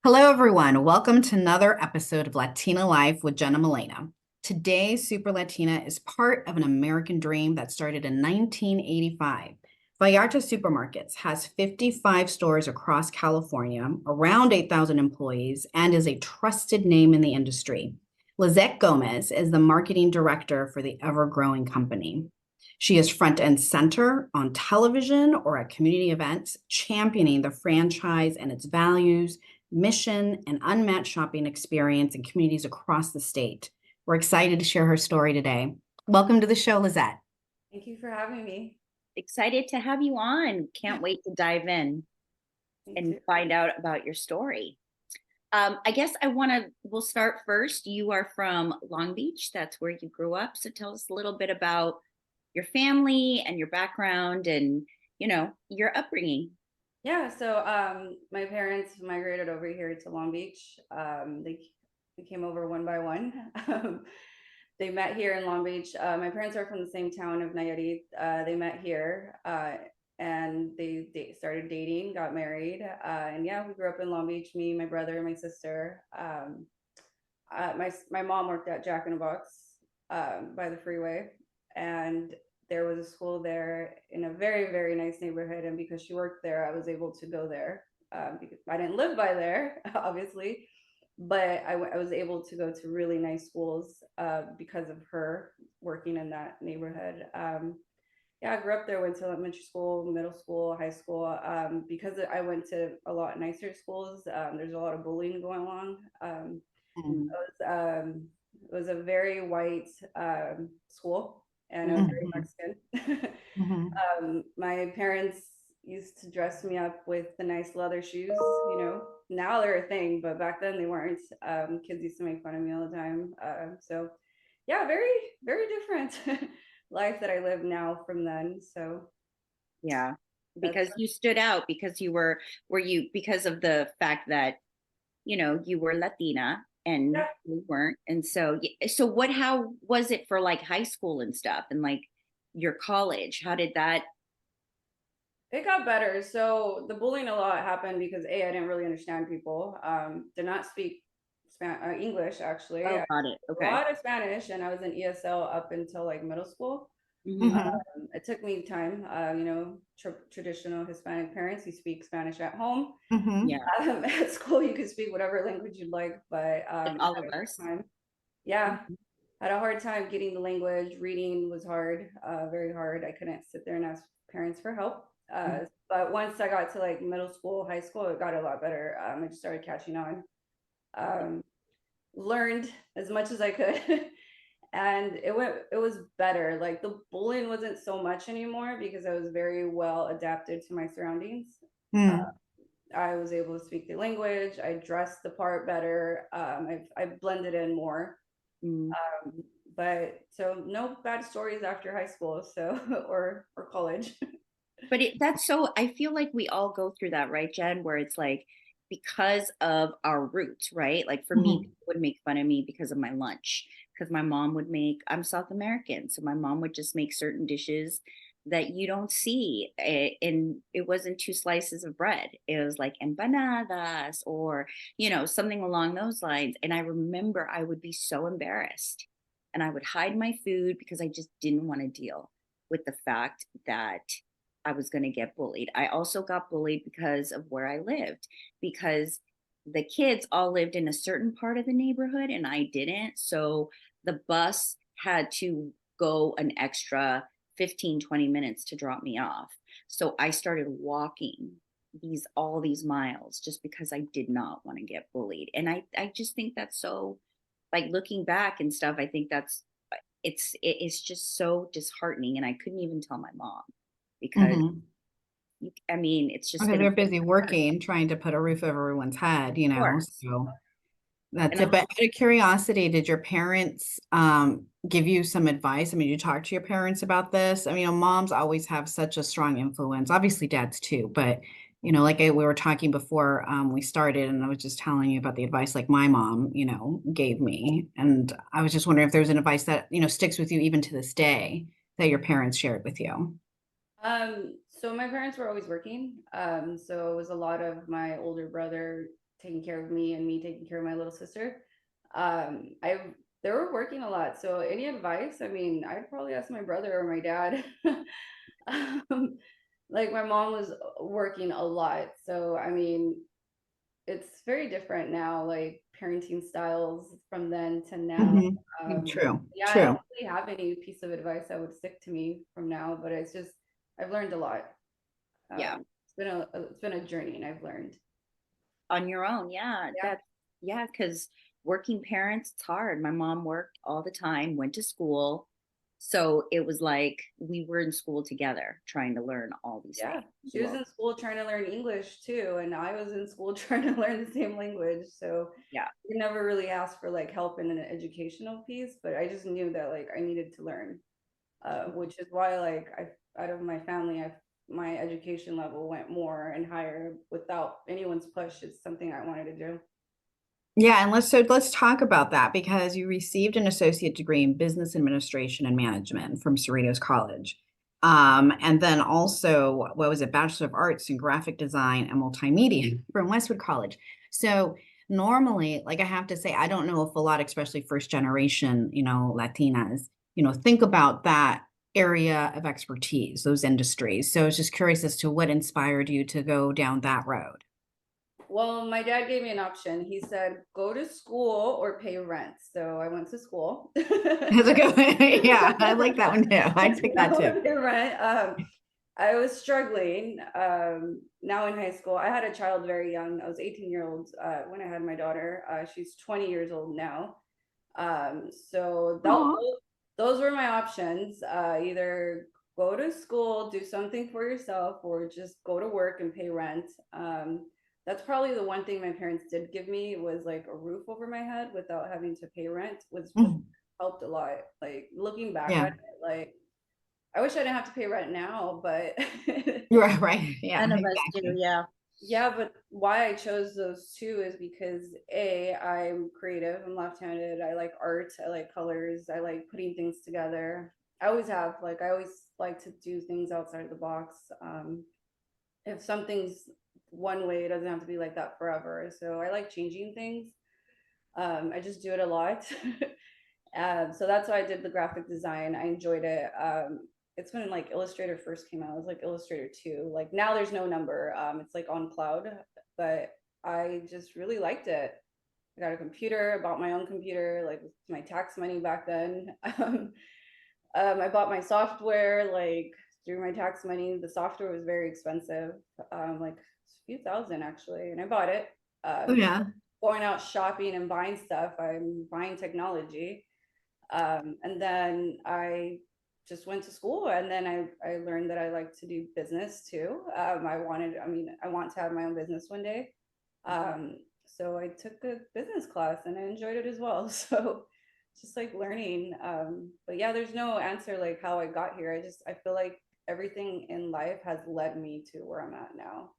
Hello, everyone. Welcome to another episode of Latina Life with Jenna Milena. Today, Super Latina is part of an American dream that started in 1985. Vallarta Supermarkets has 55 stores across California, around 8,000 employees, and is a trusted name in the industry. Lizette Gomez is the marketing director for the ever-growing company. She is front and center on television or at community events, championing the franchise and its values, mission, and unmatched shopping experience in communities across the state. We're excited to share her story today. Welcome to the show, Lizette. Thank you for having me. Excited to have you on. Can't wait to dive in and find out about your story. I guess we'll start first. You are from Long Beach. That's where you grew up. So tell us a little bit about your family and your background and, your upbringing. Yeah, so my parents migrated over here to Long Beach. They came over one by one. They met here in Long Beach. My parents are from the same town of Nayarit. They met here and they started dating, got married. And yeah, we grew up in Long Beach, me, my brother, and my sister. My mom worked at Jack in the Box by the freeway. And there was a school there in a very, very nice neighborhood. And because she worked there, I was able to go there because I didn't live by there, obviously, but I was able to go to really nice schools because of her working in that neighborhood. Yeah, I grew up there, went to elementary school, middle school, high school. Because I went to a lot nicer schools, there's a lot of bullying going on. It was a very white school, and it was very Mexican. My parents used to dress me up with the nice leather shoes. Now they're a thing, but back then they weren't. Kids used to make fun of me all the time. So, yeah, very, very different life that I live now from then. So, Yeah, because you stood out because because of the fact that, you were Latina and yeah. you weren't. And how was it for like high school and stuff and like your college? How did that? It got better. So the bullying a lot happened because I didn't really understand people. Did not speak English actually. Oh, I got it. a Okay. lot of Spanish, and I was in ESL up until like middle school. Mm-hmm. It took me time. Traditional Hispanic parents, you speak Spanish at home. Yeah, At school, you can speak whatever language you'd like, but like I all had of a hard us. time. Yeah, Mhm. had a hard time getting the language. Reading was hard, very hard. I couldn't sit there and ask parents for help. But once I got to like middle school, high school, it got a lot better. I just started catching on. Um, Learned as much as I could. And it was better. Like the bullying wasn't so much anymore because I was very well adapted to my surroundings. Uh, I was able to speak the language. I dressed the part better. I blended in more. Mm. But so no bad stories after high school, so or college. But I feel like we all go through that, right, Jen, where it's like because of our roots, right? Like for me, Mhm. people would make fun of me because of my lunch, because my mom would I'm South American. So my mom would just make certain dishes that you don't see. And it wasn't two slices of bread. It was like empanadas or, something along those lines. And I remember I would be so embarrassed and I would hide my food because I just didn't want to deal with the fact that I was going to get bullied. I also got bullied because of where I lived, because the kids all lived in a certain part of the neighborhood and I didn't. So the bus had to go an extra 15, 20 minutes to drop me off. So I started walking all these miles just because I did not want to get bullied. And I just think that's so, like, looking back and stuff, I think it's just so disheartening. And I couldn't even tell my mom because Mhm. it's just Because going to they're break busy my heart. working, trying to put a roof over everyone's head, Of course. so that's And it. But out of curiosity, did your parents give you some advice? I mean, you talk to your parents about this? I mean, moms always have such a strong influence, obviously dads too, but like we were talking before we started, and I was just telling you about the advice like my mom, gave me. And I was just wondering if there's an advice that, sticks with you even to this day that your parents shared with you. So my parents were always working. So it was a lot of my older brother taking care of me and me taking care of my little sister. They were working a lot. So any advice? I mean, I'd probably ask my brother or my dad. um, like my mom was working a lot. So I mean, it's very different now, like parenting styles from then to now. True, Yeah, I true. don't really have any piece of advice that would stick to me from now, but it's just I've learned a lot. Yeah. It's been a journey, and I've learned. On your own. Yeah. Yeah. Yeah. Cause working parents, it's hard. My mom worked all the time, went to school. So it was like we were in school together trying to learn all these Yeah, things. she was in school trying to learn English too, and I was in school trying to learn the same language. So Yeah. we never really asked for like help in an educational piece, but I just knew that like I needed to learn, which is why like out of my family, my education level went more and higher without anyone's push. It's something I wanted to do. Yeah, and let's talk about that because you received an associate degree in business administration and management from Cerritos College. And then also, what was it, Bachelor of Arts in graphic design and multimedia from Westwood College. So normally, like I have to say, I don't know if a lot, especially first generation, Latinas, think about that area of expertise, those industries. So I was just curious as to what inspired you to go down that road. Well, my dad gave me an option. He said, go to school or pay rent. So I went to school. That's a good one. Yeah, I like that one too. I'd pick that too. Pay rent. I was struggling now in high school. I had a child very young. I was 18 year old when I had my daughter. She's 20 years old now. So Aw. those were my options. Either go to school, do something for yourself, or just go to work and pay rent. That's probably the one thing my parents did give me was like a roof over my head without having to pay rent was Mhm. helped a lot. Like looking back Yeah. at it, like I wish I didn't have to pay rent now, but Right, right. Yeah, None of us do. exactly. Yeah. yeah, but why I chose those two is because I'm creative, I'm left-handed, I like art, I like colors, I like putting things together. I always have, like I always like to do things outside of the box. If something's one way, it doesn't have to be like that forever. So I like changing things. I just do it a lot. So that's why I did the graphic design. I enjoyed it. It's when like Illustrator first came out. It was like Illustrator 2. Like now there's no number. It's like on cloud, but I just really liked it. I got a computer, I bought my own computer, like with my tax money back then. I bought my software like through my tax money. The software was very expensive, like a few thousand actually, and I bought it. Oh, So yeah. going out shopping and buying stuff, I'm buying technology. And then I just went to school, and then I learned that I like to do business too. I want to have my own business one day. So I took a business class and I enjoyed it as well. So just like learning. But yeah, there's no answer like how I got here. I feel like everything in life has led me to where I'm at now.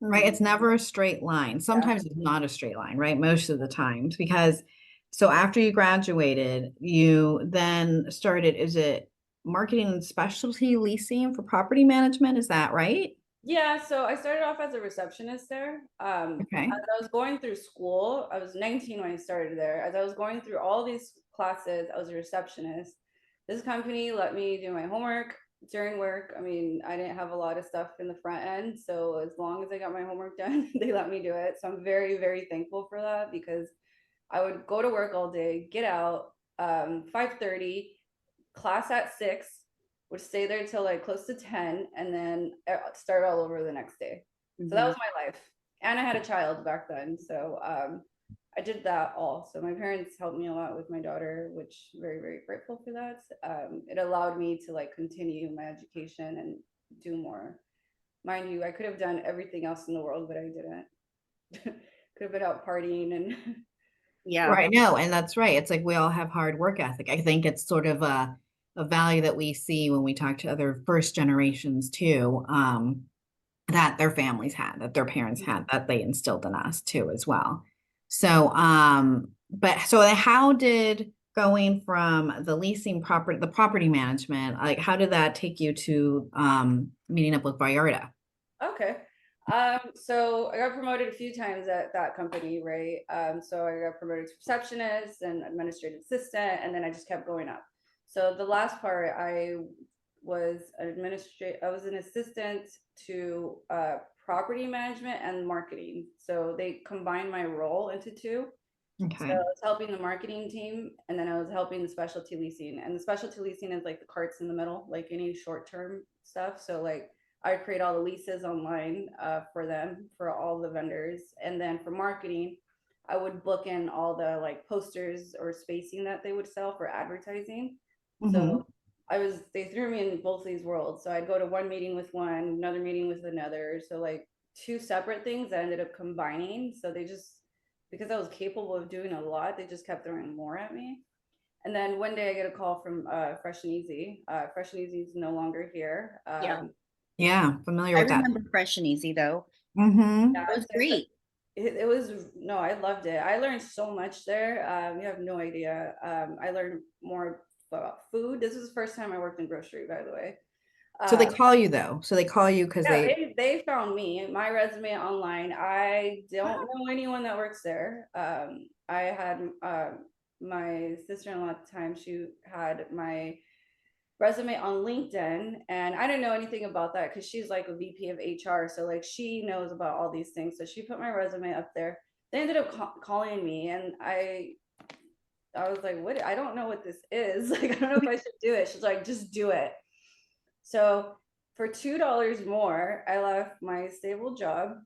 Right. It's never a straight line. Yeah. Sometimes it's not a straight line, right? Most of the times, because so after you graduated, you then started, is it marketing and specialty leasing for property management? Is that right? Yeah, so I started off as a receptionist there. Okay. As I was going through school, I was 19 when I started there. As I was going through all these classes, I was a receptionist. This company let me do my homework during work. I mean, I didn't have a lot of stuff in the front end, so as long as I got my homework done, they let me do it. So I'm very, very thankful for that because I would go to work all day, get out 5:30, class at 6, would stay there till like close to 10, and then start all over the next day. So that Mhm. was my life. And I had a child back then. So I did that all. So my parents helped me a lot with my daughter, which I'm very, very grateful for that. It allowed me to like continue my education and do more. Mind you, I could have done everything else in the world, but I didn't. Could have been out partying and Yeah. Right. No, and that's right. It's like we all have hard work ethic. I think it's sort of a value that we see when we talk to other first generations too, that their families had, that their parents had, that they instilled in us too as well. So, but so how did going from the leasing property, the property management, like how did that take you to meeting up with Vallarta? okay. So I got promoted a few times at that company, right? So I got promoted to receptionist and administrative assistant, and then I just kept going up. So the last part, I was an assistant to property management and marketing. So they combined my role into two. So I Okay. was helping the marketing team, and then I was helping the specialty leasing. And the specialty leasing is like the carts in the middle, like any short term stuff. So like I create all the leases online for them, for all the vendors, and then for marketing, I would book in all the like posters or spacing that they would sell for advertising. Mm-hmm. So they threw me in both these worlds. So I'd go to one meeting with one, another meeting with another. So like two separate things I ended up combining. So they just because I was capable of doing a lot, they just kept throwing more at me. And then one day I get a call from Fresh and Easy. Fresh and Easy is no longer here. Yeah. Yeah, familiar I with that. remember Fresh and Easy though. Mm-hmm. Yeah, It was so great. it was no, I loved it. I learned so much there. You have no idea. I learned more about food. This was the first time I worked in grocery, by the way. So they Uh, call you though. So they call you because yeah, they, they found me, my resume online. I don't know anyone that works there. I had my sister-in-law at the time. She had my resume on LinkedIn, and I didn't know anything about that because she's like a VP of HR, so like she knows about all these things. So she put my resume up there. They ended up calling me, and I was like, "What? I don't know what this is. Like, I don't know if I should do it." She's like, "Just do it." So for $2 more, I left my stable job.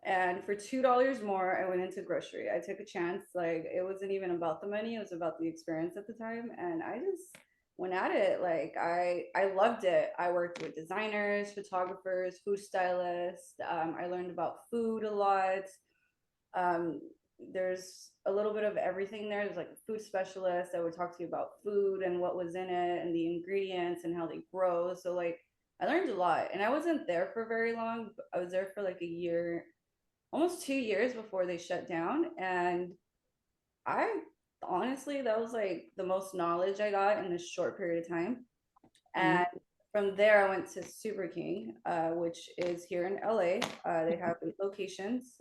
And for $2 more, I went into grocery. I took a chance. Like it wasn't even about the money, it was about the experience at the time. And I just went at it. Like I loved it. I worked with designers, photographers, food stylists. I learned about food a lot. Um, there's a little bit of everything there. There's like a food specialist that would talk to you about food and what was in it and the ingredients and how they grow. So like I learned a lot, and I wasn't there for very long. I was there for like a year, almost 2 years before they shut down. And I honestly, that was like the most knowledge I got in this short period of time. Mhm. And from there, I went to Super King, which is here in LA. They have 8 locations.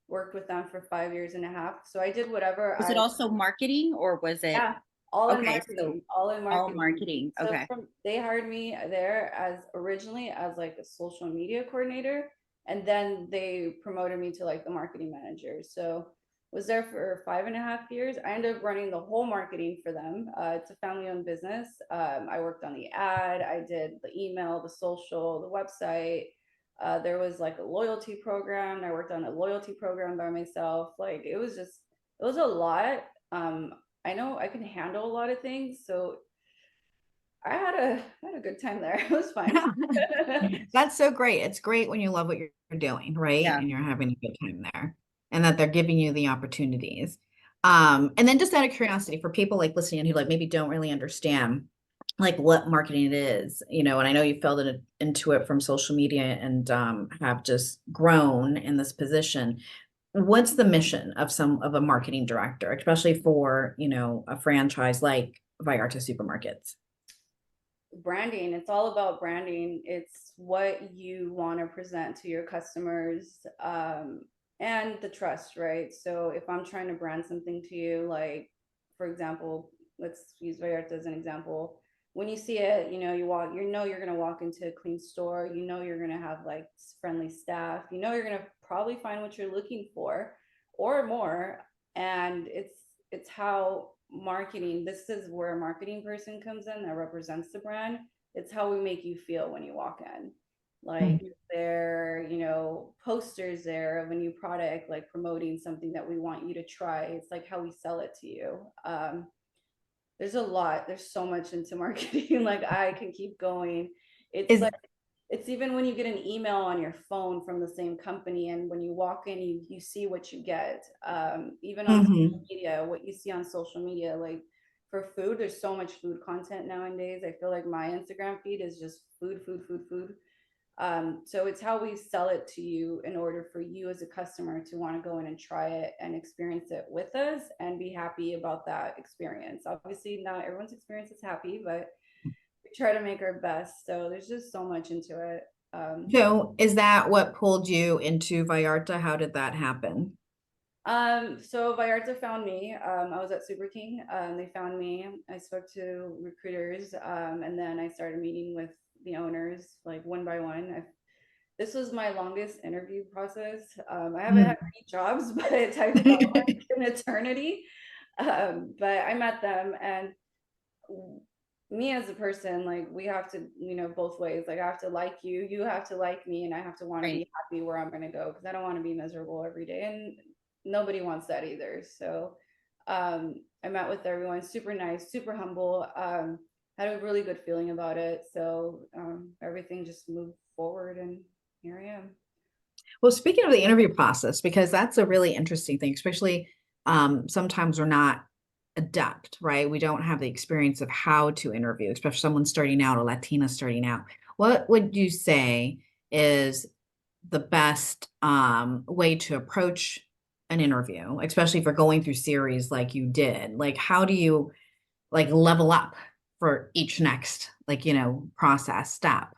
Worked with them for 5 years and a half. So I did whatever Was it I, also marketing or was it yeah, all in okay, so marketing, all in all marketing. marketing. So Okay. they hired me there as originally as like a social media coordinator, and then they promoted me to like the marketing manager. So was there for 5.5 years. I ended up running the whole marketing for them. It's a family-owned business. I worked on the ad, I did the email, the social, the website. There was like a loyalty program. I worked on a loyalty program by myself. Like it was a lot. I know I can handle a lot of things, so I had a good time there. It was fine. that's so great. It's great when you love what you're doing, right? Yeah. And you're having a good time there and that they're giving you the opportunities. And then just out of curiosity for people like listening who like maybe don't really understand like what marketing it is, and I know you fell into it from social media and have just grown in this position. What's the mission of a marketing director, especially for, a franchise like Vallarta Supermarkets? Branding, it's all about branding. It's what you want to present to your customers, and the trust, right? So if I'm trying to brand something to you, like for example, let's use Vallarta as an example. When you see it, you're gonna walk into a clean store, you're gonna have like friendly staff, you're gonna probably find what you're looking for or more. And it's how marketing, this is where a marketing person comes in that represents the brand. It's how we make you feel when you walk in. Like there, posters there of a new product, like promoting something that we want you to try. It's like how we sell it to you. There's so much into marketing. Like I can keep going. It's Is like it's even when you get an email on your phone from the same company, and when you walk in, you see what you get. Even on social Mhm. media, what you see on social media, like for food, there's so much food content nowadays. I feel like my Instagram feed is just food, food, food, food. So it's how we sell it to you in order for you as a customer to want to go in and try it and experience it with us and be happy about that experience. Obviously, not everyone's experience is happy, but we try to make our best. So there's just so much into it. So is that what pulled you into Vallarta? How did that happen? So Vallarta found me. I was at Super King. They found me. I spoke to recruiters, and then I started meeting with the owners like one by one. This was my longest interview process. I haven't had many jobs, but I felt like an eternity. But I met them, and me as a person, like we have to, both ways. Like I have to like you, you have to like me, and I have to want to Right. be happy where I'm going to go because I don't want to be miserable every day, and nobody wants that either. So, I met with everyone, super nice, super humble. Had a really good feeling about it. So, everything just moved forward, and here I am. Well, speaking of the interview process, because that's a really interesting thing, especially sometimes we're not adept, right? We don't have the experience of how to interview, especially someone starting out, a Latina starting out. What would you say is the best way to approach an interview, especially for going through series like you did? Like, how do you like level up for each next, like, process step?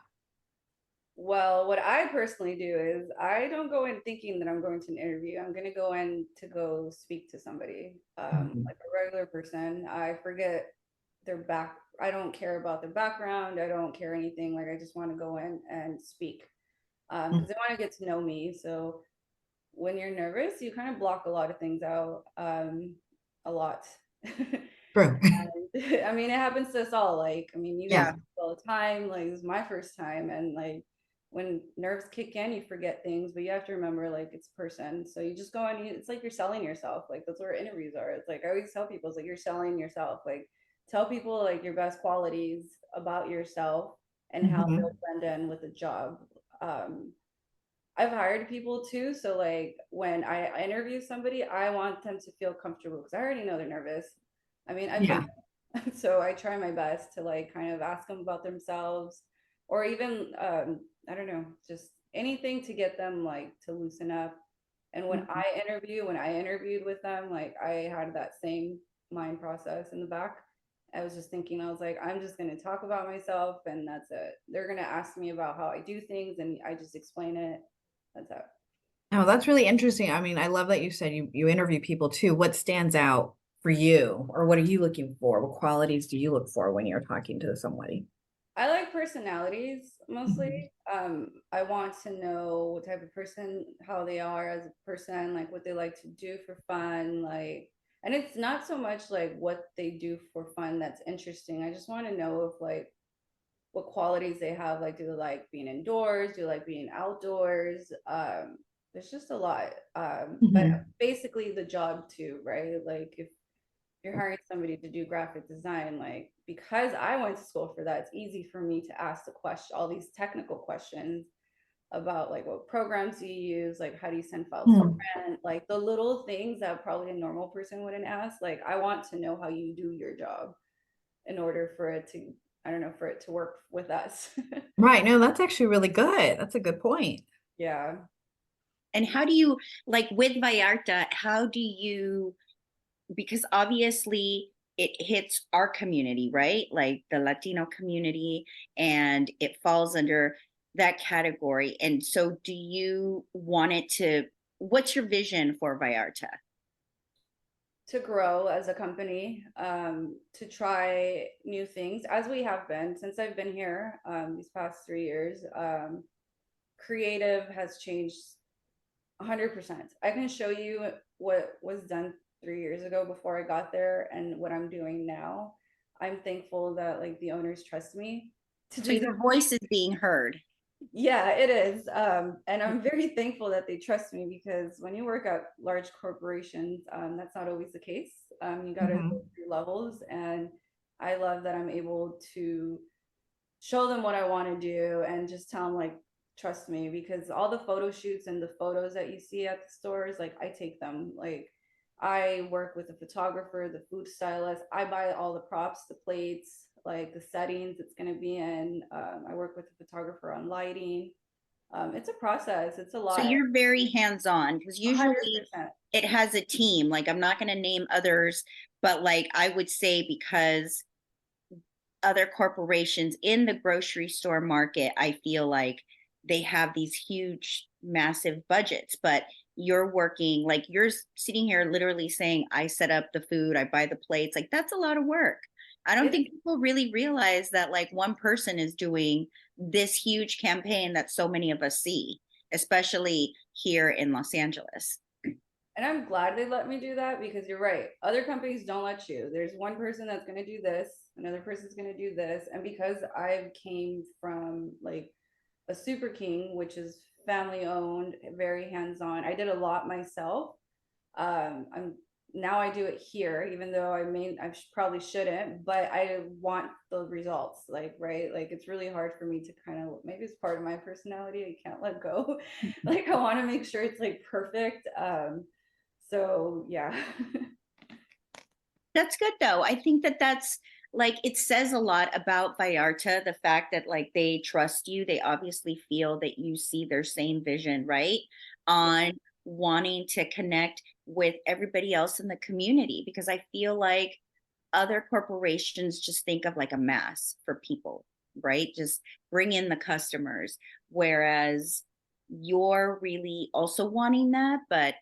Well, what I personally do is I don't go in thinking that I'm going to an interview. I'm going to go in to go speak to somebody, Mhm. like a regular person. I forget their back. I don't care about their background. I don't care anything. Like I just want to go in and speak because they want to get to know me. So when you're nervous, you kind of block a lot of things out, a lot. True. I mean, it happens to us all. Like, I mean, you guys Yeah. do it all the time. Like, this is my first time, and like when nerves kick in, you forget things, but you have to remember, like, it's a person. So you just go on. It's like you're selling yourself. Like that's what interviews are. It's like I always tell people, it's like you're selling yourself. Like, tell people like your best qualities about yourself and how they'll Mhm. blend in with the job. Um, I've hired people too. So like when I interview somebody, I want them to feel comfortable because I already know they're nervous. I mean, I've Yeah. been so I try my best to like kind of ask them about themselves or even I don't know, just anything to get them like to loosen up. And Mhm. when I interviewed with them, like I had that same mind process in the back. I was just thinking, I was like, I'm just going to talk about myself and that's it. They're going to ask me about how I do things and I just explain it. That's it. Oh, that's really interesting. I mean, I love that you said you interview people too. What stands out for you, or what are you looking for? What qualities do you look for when you're talking to somebody? I like personalities mostly. Mhm. I want to know what type of person, how they are as a person, like what they like to do for fun, like, and it's not so much like what they do for fun that's interesting. I just want to know if like what qualities they have. Like, do they like being indoors? Do they like being outdoors? There's just a lot. But Mhm. basically the job too, right? Like if you're hiring somebody to do graphic design, like because I went to school for that, it's easy for me to ask the question, all these technical questions about like what programs do you use, like how do you send files to Mhm. print, like the little things that probably a normal person wouldn't ask. Like I want to know how you do your job in order for it to, I don't know, for it to work with us. Right. No, that's actually really good. That's a good point. Yeah. And how do you, like with Vallarta, how do you, because obviously it hits our community, right? Like the Latino community, and it falls under that category. And so do you want it to, what's your vision for Vallarta? To grow as a company, to try new things as we have been since I've been here these past 3 years. Creative has changed 100%. I can show you what was done 3 years ago before I got there and what I'm doing now. I'm thankful that like the owners trust me to So do that. your voice is being heard. Yeah, it is. And I'm very thankful that they trust me because when you work at large corporations, that's not always the case. You got to go Mhm. through levels. And I love that I'm able to show them what I want to do and just tell them, like, trust me, because all the photo shoots and the photos that you see at the stores, like, I take them. Like, I work with the photographer, the food stylist. I buy all the props, the plates, like the settings it's going to be in. I work with the photographer on lighting. It's a process. It's a So lot. you're very hands-on because usually 100%. it has a team. Like I'm not going to name others, but like I would say because other corporations in the grocery store market, I feel like they have these huge, massive budgets, but you're working, like you're sitting here literally saying, I set up the food, I buy the plates. Like that's a lot of work. I don't It think people really realize that like one person is doing this huge campaign that so many of us see, especially here in Los Angeles. And I'm glad they let me do that because you're right. Other companies don't let you. There's one person that's going to do this, another person's going to do this. And because I came from like a Super King, which is family owned, very hands on, I did a lot myself. I'm now I do it here, even though probably shouldn't, but I want the results. Like, right. Like, it's really hard for me to kind of, maybe it's part of my personality. I can't let go. Like, I want to make sure it's like perfect. So yeah. That's good though. I think that that's like it says a lot about Vallarta, the fact that like they trust you. They obviously feel that you see their same vision, right? On wanting to connect with everybody else in the community because I feel like other corporations just think of like a mass for people, right? Just bring in the customers. Whereas you're really also wanting that, but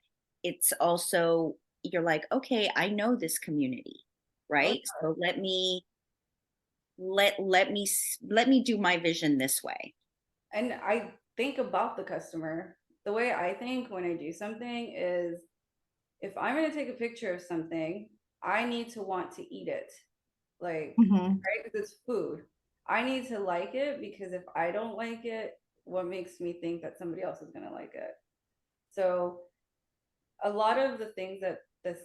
it's also, you're like, okay, I know this community, Oh, right? So let me do my vision this way. and I think about the customer. The way I think when I do something is if I'm going to take a picture of something, I need to want to eat it. Like, Mhm. right? Because it's food. I need to like it because if I don't like it, what makes me think that somebody else is going to like it? So, a lot of the things that this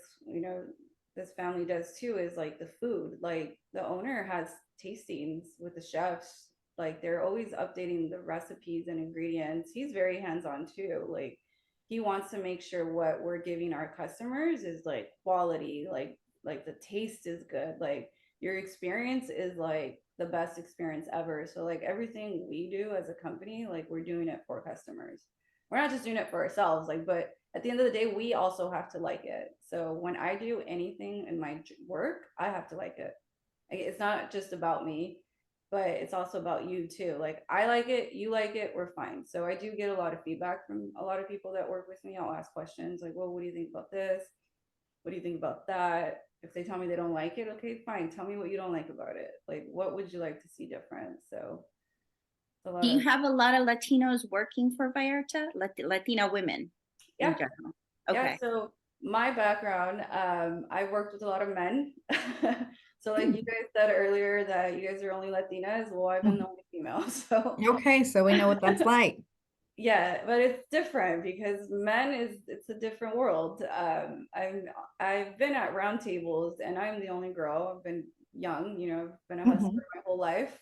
family does too is like the food. Like, the owner has tastings with the chefs. Like, they're always updating the recipes and ingredients. He's very hands on too. Like, he wants to make sure what we're giving our customers is like quality, like the taste is good, like your experience is like the best experience ever. So like everything we do as a company, like we're doing it for customers. We're not just doing it for ourselves, like, but at the end of the day, we also have to like it. So when I do anything in my work, I have to like it. Like, it's not just about me, but it's also about you too. Like, I like it, you like it, we're fine. So I do get a lot of feedback from a lot of people that work with me. I'll ask questions like, well, what do you think about this? What do you think about that? If they tell me they don't like it, okay, fine. Tell me what you don't like about it. Like, what would you like to see different? So it's a Do lot you of, have a lot of Latinos working for Vallarta? Latina women in yeah, general? yeah. Okay. So my background, I worked with a lot of men. So like you guys said earlier that you guys are only Latinas. Well, I've been the only female. So Okay, so we know what that's like. yeah, but it's different because it's a different world. I've been at round tables and I'm the only girl. I've been young, I've been a hustler Mhm. my whole life.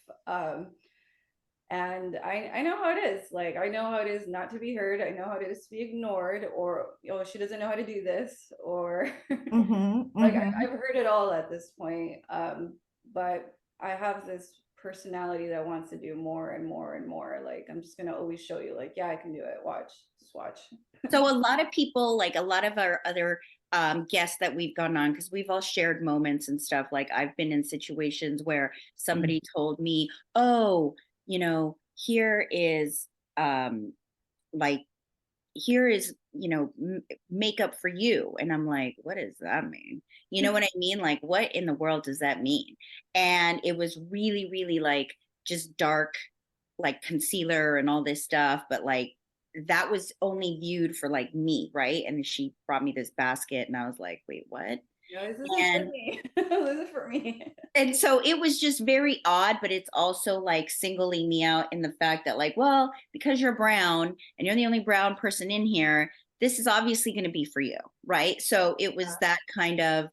And I know how it is. Like, I know how it is not to be heard. I know how it is to be ignored, or she doesn't know how to do this, or Mhm. like Mhm. I've heard it all at this point. But I have this personality that wants to do more and more and more. Like, I'm just gonna always show you, like, yeah, I can do it. Watch, just watch. So a lot of people, like a lot of our other guests that we've gone on, because we've all shared moments and stuff. Like I've been in situations where somebody told me, "Oh, here is like here is makeup for you," and I'm like, "What does that mean?" You know what I mean? Like, what in the world does that mean? And it was really, really like just dark like concealer and all this stuff, but like that was only viewed for like me, right? And she brought me this basket and I was like, wait, what? No, this isn't for And me. This is for me. so it was just very odd, but it's also like singling me out in the fact that like, well, because you're brown and you're the only brown person in here, this is obviously going to be for you, right? So it was that kind of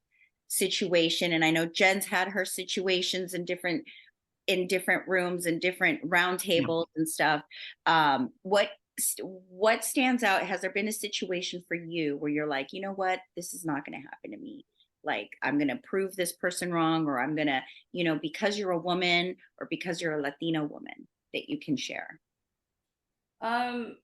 situation. And I know Jen's had her situations in different rooms and different round Yeah. tables and stuff. What stands out? Has there been a situation for you where you're like, you know what, this is not going to happen to me? Like, I'm going to prove this person wrong, or I'm going to, because you're a woman or because you're a Latina woman that you can share.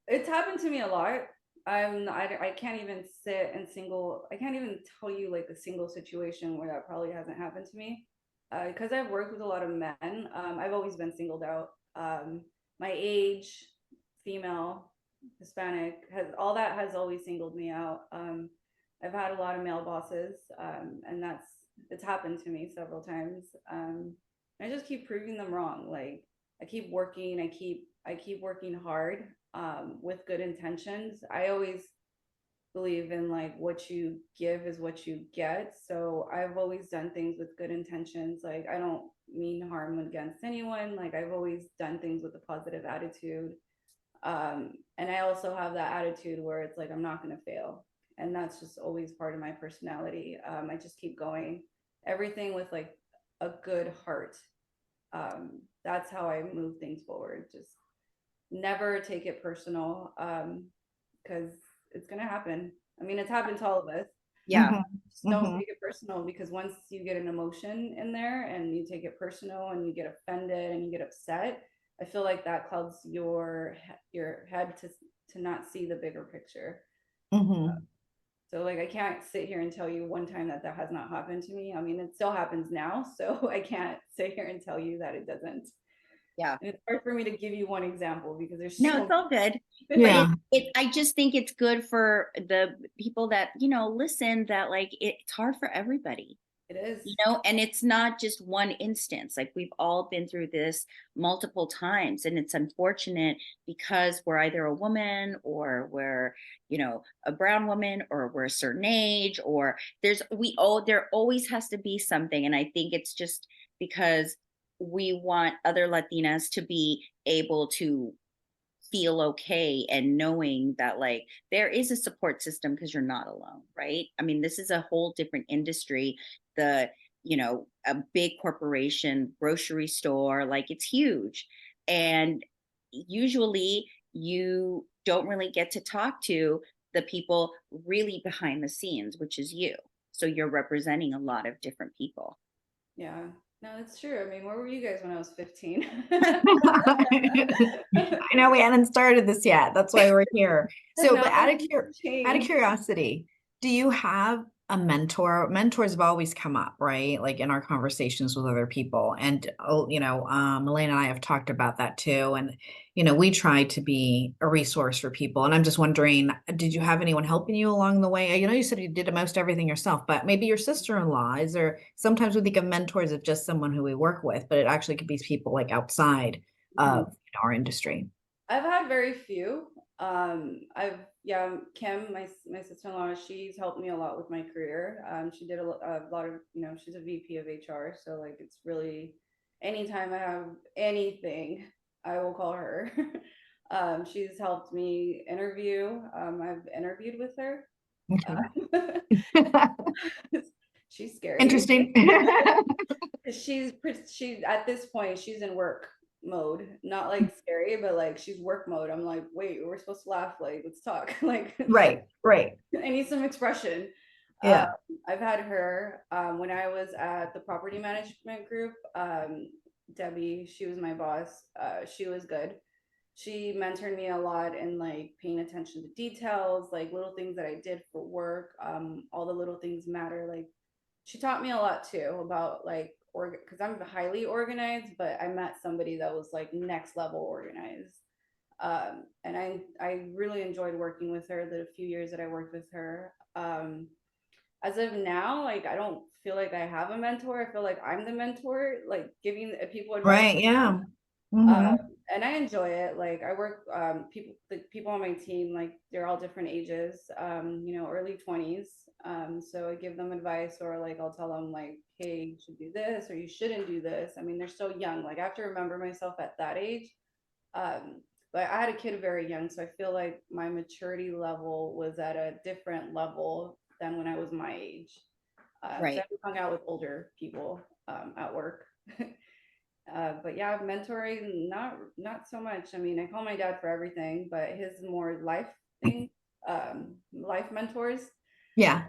It's happened to me a lot. I can't even I can't even tell you like a single situation where that probably hasn't happened to me. Because I've worked with a lot of men. I've always been singled out. My age, female, Hispanic, all that has always singled me out. I've had a lot of male bosses, and it's happened to me several times. I just keep proving them wrong. Like I keep working, I keep working hard, with good intentions. I always believe in like what you give is what you get. So I've always done things with good intentions. Like I don't mean harm against anyone. Like I've always done things with a positive attitude. And I also have that attitude where it's like I'm not going to fail, and that's just always part of my personality. I just keep going, everything with like a good heart. That's how I move things forward. Just never take it personal, because it's going to happen. I mean, it's happened to all of us. Yeah. Just don't take it personal, because once you get an emotion in there and you take it personal and you get offended and you get upset, I feel like that clouds your head to not see the bigger picture. So like I can't sit here and tell you one time that has not happened to me. I mean, it still happens now, so I can't sit here and tell you that it doesn't. Yeah. And it's hard for me to give you one example because there's No, so it's all good. Yeah. But I just think it's good for the people that, listen, that like it's hard for everybody. It is. And it's not just one instance. Like we've all been through this multiple times, and it's unfortunate because we're either a woman or we're, a brown woman, or we're a certain age, or there always has to be something. And I think it's just because we want other Latinas to be able to feel okay, and knowing that like there is a support system, because you're not alone, right? I mean, this is a whole different industry. A big corporation, grocery store, like it's huge, and usually you don't really get to talk to the people really behind the scenes, which is you. So you're representing a lot of different people. Yeah. No, that's true. I mean, where were you guys when I was 15? I know we hadn't started this yet. That's why we're here. So, but out of Change. curiosity, do you have a mentor? Mentors have always come up, right? Like in our conversations with other people. And, Elaine and I have talked about that too. And, we try to be a resource for people. And I'm just wondering, did you have anyone helping you along the way? You said you did most everything yourself, but maybe your sister-in-law is there. Sometimes we think of mentors as just someone who we work with, but it actually could be people like outside of our industry. I've had very few. Kim, my sister-in-law, she's helped me a lot with my career. She did a lot of, she's a VP of HR. So like, it's really, anytime I have anything, I will call her. She's helped me interview. I've interviewed with her. She's scary. Interesting. She's at this point, she's in work mode, not like scary, but like she's work mode. I'm like, wait, we're supposed to laugh, like let's talk. Like right I need some expression. Yeah. I've had her when I was at the property management group. Debbie, she was my boss. She was good. She mentored me a lot in like paying attention to details, like little things that I did for work. All the little things matter. Like she taught me a lot too about like because I'm highly organized, but I met somebody that was like next level organized. And I really enjoyed working with her the few years that I worked with her. As of now, like I don't feel like I have a mentor. I feel like I'm the mentor, like giving people advice. Right. Yeah. And I enjoy it. Like I work, the people on my team, like they're all different ages, early 20s. So I give them advice, or like I'll tell them like, hey, you should do this or you shouldn't do this. I mean, they're so young. Like I have to remember myself at that age. But I had a kid very young, so I feel like my maturity level was at a different level than when I was my age. Right. So I hung out with older people at work. But yeah, mentoring, not so much. I mean, I call my dad for everything, but his more life thing, life mentors. Yeah.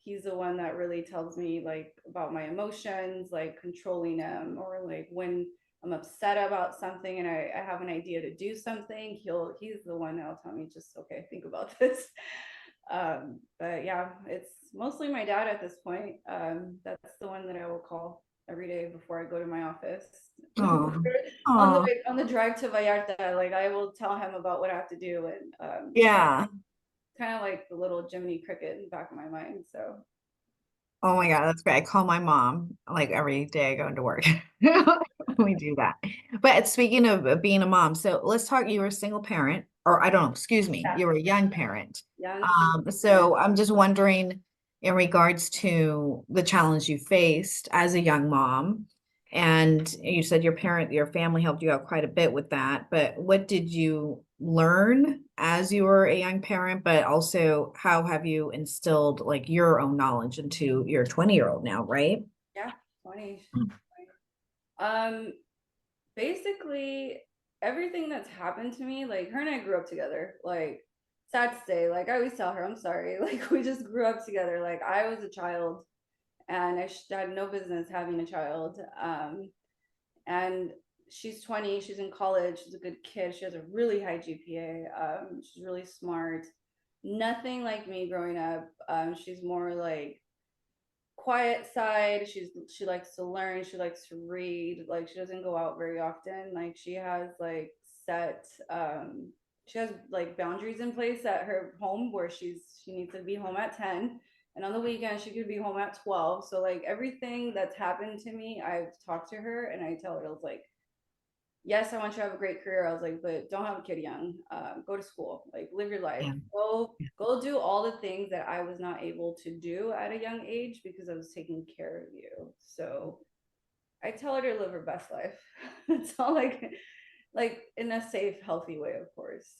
He's the one that really tells me like about my emotions, like controlling them, or like when I'm upset about something and I have an idea to do something, he's the one that'll tell me just, okay, think about this. But yeah, it's mostly my dad at this point. That's the one that I will call. every day before I go to my office. Oh, On the oh, way, on the drive to Vallarta, like I will tell him about what I have to do, and yeah. kind of like the little Jiminy Cricket in the back of my mind. So Oh my God, that's great. I call my mom like every day I go into work. We do that. But speaking of being a mom, so let's talk. You were a single parent, or I don't know, excuse me, yeah, you were a young parent. young single parent. So I'm just wondering in regards to the challenge you faced as a young mom, and you said your family helped you out quite a bit with that, but what did you learn as you were a young parent, but also how have you instilled like your own knowledge into your 20-year-old now, right? Yeah, 20. Um, basically everything that's happened to me, like her and I grew up together. Like sad to say, like I always tell her, I'm sorry. Like we just grew up together. Like I was a child, and had no business having a child. And she's 20, she's in college, she's a good kid, she has a really high GPA, she's really smart. Nothing like me growing up. She's more like quiet side. She likes to learn, she likes to read, like she doesn't go out very often. Like she has like set she has like boundaries in place at her home where she needs to be home at 10, and on the weekend she could be home at 12. So like everything that's happened to me, I've talked to her and I tell her, I was like, yes, I want you to have a great career. I was like, but don't have a kid young. Go to school, like live your life. Yeah. Go do all the things that I was not able to do at a young age because I was taking care of you. So I tell her to live her best life. It's all like in a safe, healthy way, of course.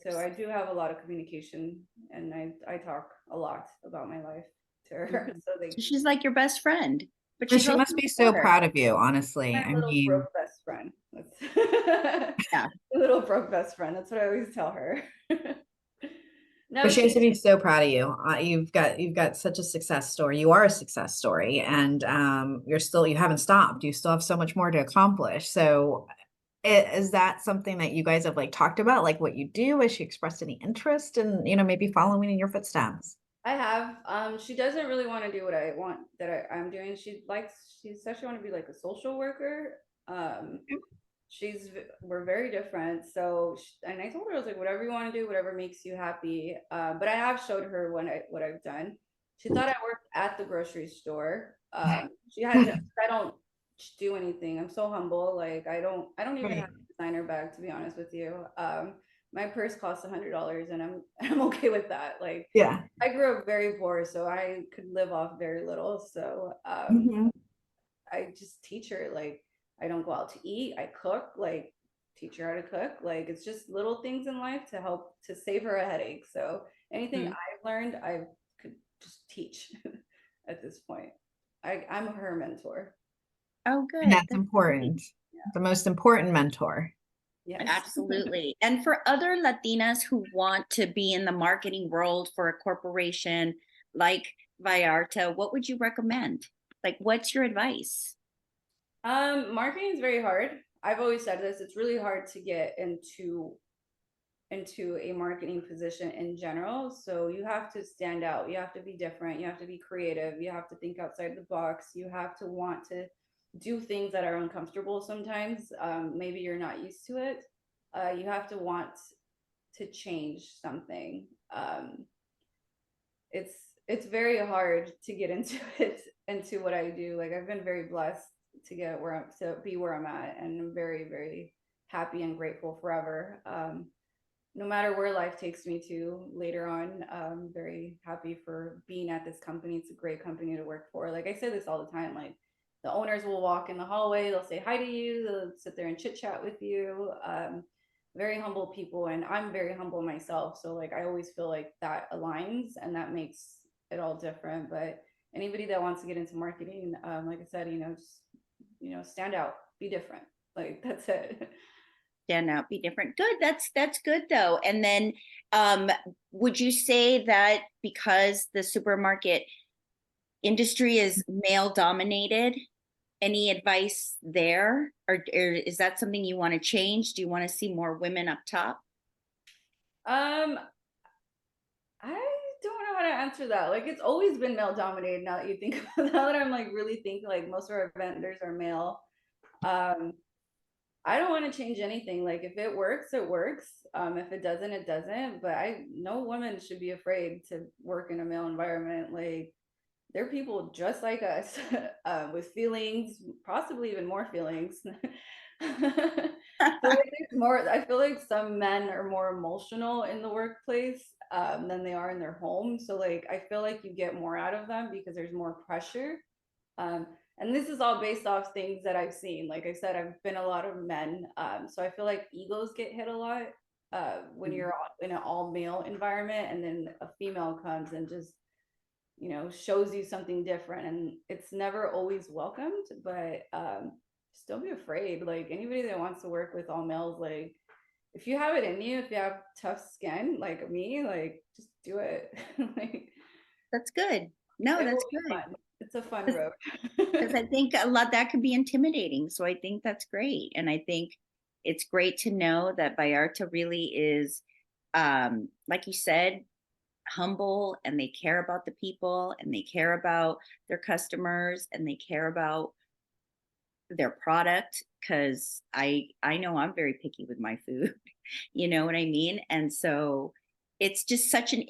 So I do have a lot of communication, and I talk a lot about my life to her. Mhm. So they So she's like your best friend, but And she's she also must be your so daughter. proud of you, honestly. my I little mean, broke best friend. That's Yeah. little broke best friend. That's what I always tell her. but No, she has she to be so proud of you. You've got such a success story. You are a success story, and you haven't stopped. You still have so much more to accomplish. So, is that something that you guys have like talked about, like what you do? Has she expressed any interest in, maybe following in your footsteps? I have. She doesn't really want to do what I want that I'm doing. She says she want to be like a social worker. Um, we're very different. So, and I told her, I was like, whatever you want to do, whatever makes you happy. But I have showed her what I've done. She thought I worked at the grocery store. She had no, I don't do anything. I'm so humble. Like I don't even have Right. a designer bag, to be honest with you. My purse costs $100, and I'm okay with that. Like Yeah. I grew up very poor, so I could live off very little. So Mhm. I just teach her, like I don't go out to eat. I cook, like teach her how to cook. Like it's just little things in life to help to save her a headache. So anything Mhm. I've learned, I could just teach at this point. I'm her mentor. Oh, And good. that's That's great. important. The most important mentor. Yes. Absolutely. And for other Latinas who want to be in the marketing world for a corporation like Vallarta, what would you recommend? Like, what's your advice? Marketing is very hard. I've always said this. It's really hard to get into a marketing position in general. So you have to stand out. You have to be different. You have to be creative. You have to think outside the box. You have to want to do things that are uncomfortable sometimes. Maybe you're not used to it. You have to want to change something. It's it's very hard to get into it, into what I do. Like I've been very blessed to get where to be where I'm at, and I'm very very happy and grateful forever. No matter where life takes me to later on, I'm very happy for being at this company. It's a great company to work for. Like I say this all the time, like the owners will walk in the hallway, they'll say hi to you, they'll sit there and chit chat with you. Very humble people, and I'm very humble myself. So like I always feel like that aligns and that makes it all different. But anybody that wants to get into marketing, like I said, just stand out, be different. Like that's it. Stand out, be different. Good. That's good though. And then um would you say that because the supermarket industry is male dominated, any advice there? Or is that something you want to change? Do you want to see more women up top? Um, I don't know how to answer that. Like, it's always been male dominated now that you think about now that I'm like really thinking, like most of our vendors are male. I don't want to change anything. Like, if it works, it works. If it doesn't, it doesn't. But no woman should be afraid to work in a male environment. Like, they're people just like us, with feelings, possibly even more feelings. So like there's more, I feel like some men are more emotional in the workplace, than they are in their home. So like I feel like you get more out of them because there's more pressure. Um, and this is all based off things that I've seen. Like I said, I've been a lot of men. So I feel like egos get hit a lot, when you're in an all male environment, and then a female comes and just, shows you something different, and it's never always welcomed. But just don't be afraid. Like, anybody that wants to work with all males, like, if you have it in you, if you have tough skin like me, like, just do it. Like, That's good. No, it that's will be good. fun. It's a fun road. Because I think a lot that could be intimidating. So I think that's great. And I think it's great to know that Vallarta really is, like you said, humble, and they care about the people, and they care about their customers, and they care about their product. Because I know I'm very picky with my food. You know what I mean? And so it's just such an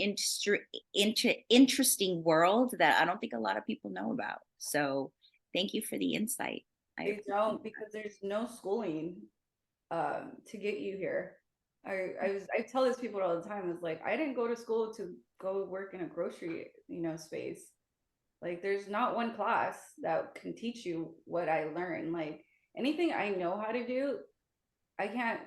interesting world that I don't think a lot of people know about. So thank you for the insight. They don't, because there's no schooling to get you here. I tell these people all the time, is like, I didn't go to school to go work in a grocery, space. Like, there's not one class that can teach you what I learned. Like, anything I know how to do, I can't,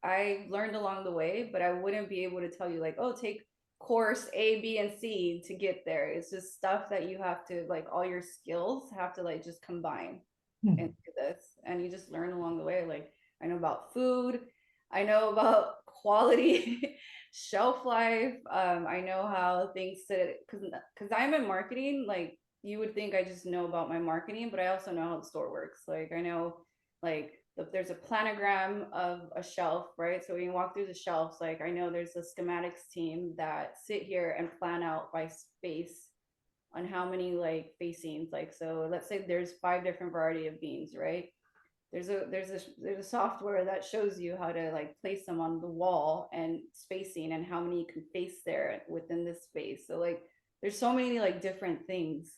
I learned along the way, but I wouldn't be able to tell you, like, oh, take course A, B, and C to get there. It's just stuff that you have to, like, all your skills have to like just combine into this, and you just learn along the way. Like, I know about food, I know about quality, shelf life. I know how things sit, because I'm in marketing. Like, you would think I just know about my marketing, but I also know how the store works. Like, I know, like, there's a planogram of a shelf, right? So when you walk through the shelves, like, I know there's a schematics team that sit here and plan out by space on how many like facings. Like, so let's say there's 5 different variety of beans, right? There's a software that shows you how to like place them on the wall, and spacing, and how many you can face there within this space. So like, there's so many like different things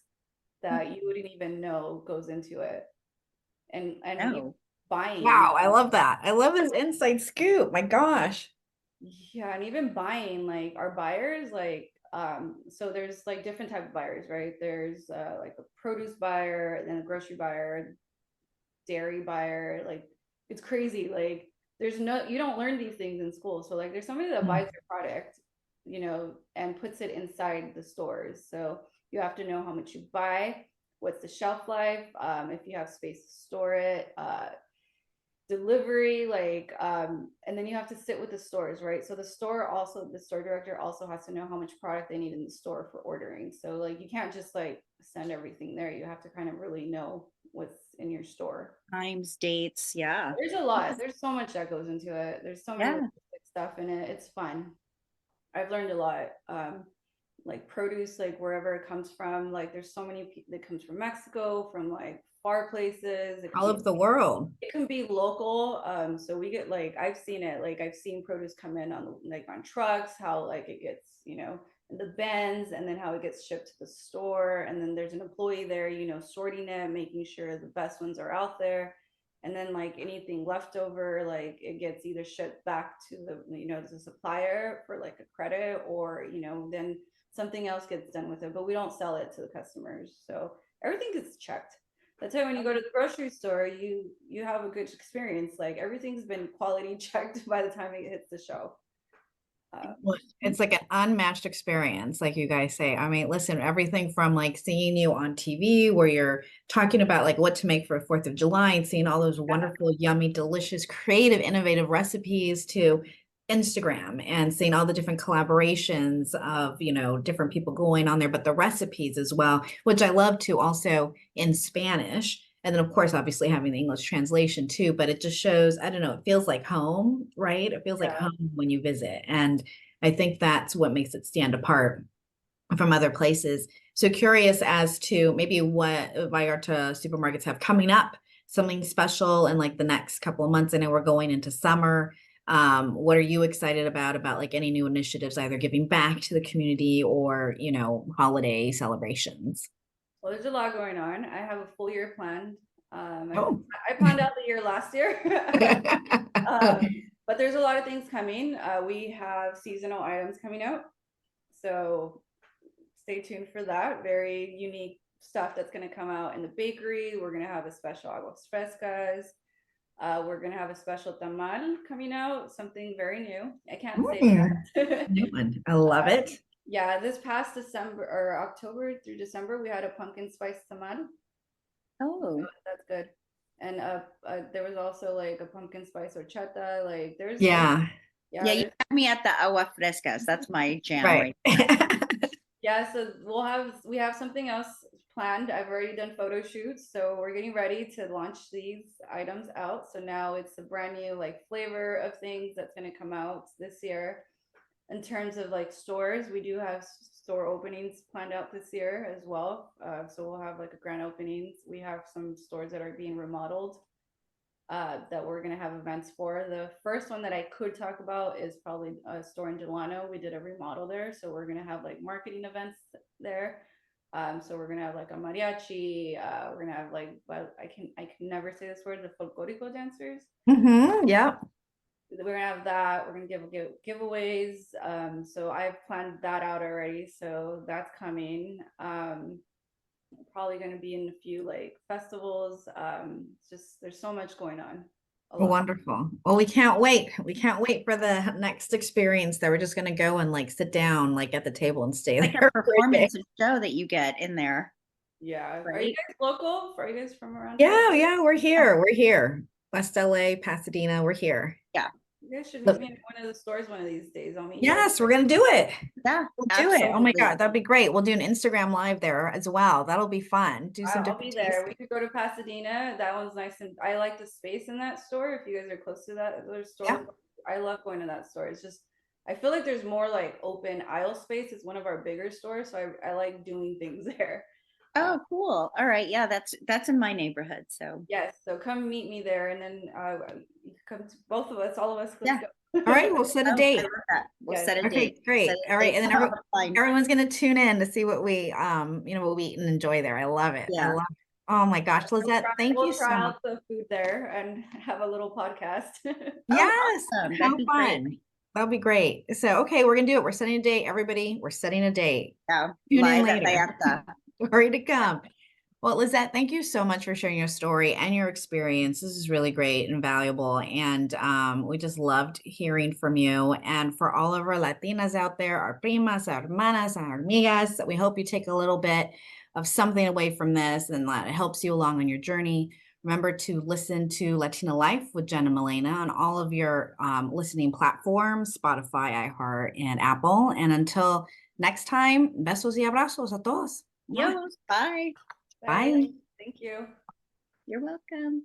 that you wouldn't even know goes into it. And even No. buying. Wow, I love that. I love this inside scoop. My gosh. Yeah, and even buying, like, our buyers, like, so there's like different type of buyers, right? There's like a produce buyer, and then a grocery buyer, dairy buyer. Like, it's crazy. Like, you don't learn these things in school. So like, there's somebody that buys your product, and puts it inside the stores. So you have to know how much you buy, what's the shelf life, if you have space to store it, delivery, like, and then you have to sit with the stores, right? So the store director also has to know how much product they need in the store for ordering. So like, you can't just like send everything there. You have to kind of really know what's in your store. Times, dates. Yeah. There's a lot. There's so much that goes into it. There's so many Yeah. stuff in it. It's fun. I've learned a lot. Like produce, like wherever it comes from. Like, there's so many that comes from Mexico, from like far places. All of the world. It can be local. So we get, like, I've seen it. Like, I've seen produce come in on trucks. How like it gets, in the bins, and then how it gets shipped to the store, and then there's an employee there, sorting it, making sure the best ones are out there. And then like anything left over, like, it gets either shipped back to the supplier for like a credit, or then something else gets done with it, but we don't sell it to the customers. So everything gets checked. That's why when you go to the grocery store, you have a good experience. Like, everything's been quality checked by the time it hits the shelf. Well, it's like an unmatched experience, like you guys say. I mean, listen, everything from like seeing you on TV where you're talking about like what to make for 4th of July, and seeing all those wonderful, yummy, delicious, creative, innovative recipes, to Instagram and seeing all the different collaborations of, different people going on there, but the recipes as well, which I love too, also in Spanish. And then, of course, obviously having the English translation too, but it just shows, I don't know, it feels like home, right? It feels like home when you visit. And I think that's what makes it stand apart from other places. So curious as to maybe what Vallarta Supermarkets have coming up, something special in like the next couple of months. I know we're going into summer. What are you excited about like any new initiatives, either giving back to the community or, you know, holiday celebrations? Well, there's a lot going on. I have a full year planned. Oh. I planned out the year last year. But there's a lot of things coming. We have seasonal items coming out. So stay tuned for that. Very unique stuff that's going to come out in the bakery. We're going to have a special aguas frescas. We're going to have a special tamal coming out, something very new. I can't say that. New one. I love it. Yeah, this past December or October through December, we had a pumpkin spice tamal. Oh, That's good. And there was also like a pumpkin spice horchata. Like there's Yeah. yeah, you got me at the agua frescas. That's my jam, Right. Yeah, so we have something else planned. I've already done photo shoots, so we're getting ready to launch these items out. So now it's a brand new like flavor of things that's going to come out this year. In terms of like stores, we do have store openings planned out this year as well. So we'll have like a grand openings. We have some stores that are being remodeled that we're going to have events for. The first one that I could talk about is probably a store in Delano. We did a remodel there. So we're going to have like marketing events there. So we're going to have like a mariachi. We're going to have like, well, I can never say this word, the folklorico dancers. Yep. We're gonna have that. We're gonna give giveaways. So I've planned that out already. So that's coming. Probably gonna be in a few like festivals. It's just there's so much going on. A lot. Wonderful. Well, we can't wait. We can't wait for the next experience that we're just going to go and like sit down like at the table and stay like there. a performance show that you get in there. Yeah. Are Right? you guys local? Are you guys from around Yeah, here? yeah, we're here. We're here. West LA, Pasadena, we're here. Yeah. You guys should Look. meet me in one of the stores one of these days. I'll meet you. Yes, we're gonna do it. Yeah, We'll do it. Oh my absolutely. God, that'd be great. We'll do an Instagram live there as well. That'll be fun. Do some I'll be different there. We tasting. could go to Pasadena. That one's nice, and I like the space in that store. If you guys are close to that other store, Yeah. I love going to that store. It's just I feel like there's more like open aisle space. It's one of our bigger stores, so I like doing things there. Oh, cool. All right. Yeah, that's in my neighborhood. So Yes, so come meet me there, and then you can come to both of us, all of us. Yeah. All right, we'll set a I date. love that. We'll Yes. set a Okay, date. great. Set a All right, date. and then Fine. everyone's gonna tune in to see what we you know, what we eat and enjoy there. I love it. I Yeah. love it. Oh my gosh, Lizette, thank you We'll so try much. out the food there and have a little podcast. Yes, awesome. how That'd be great. fun. That'll be great. So, okay, we're gonna do it. We're setting a date, everybody. We're setting a date. Yeah. Tune in Live at later. Vallarta. Worry to come. Well, Lizette, thank you so much for sharing your story and your experience. This is really great and valuable. And we just loved hearing from you. And for all of our Latinas out there, our primas, our hermanas, our amigas, we hope you take a little bit of something away from this and that it helps you along on your journey. Remember to listen to Latina Life with Jenna Milena on all of your listening platforms, Spotify, iHeart, and Apple. And until next time, besos y abrazos a todos. Yo, bye. Bye. Thank you. You're welcome.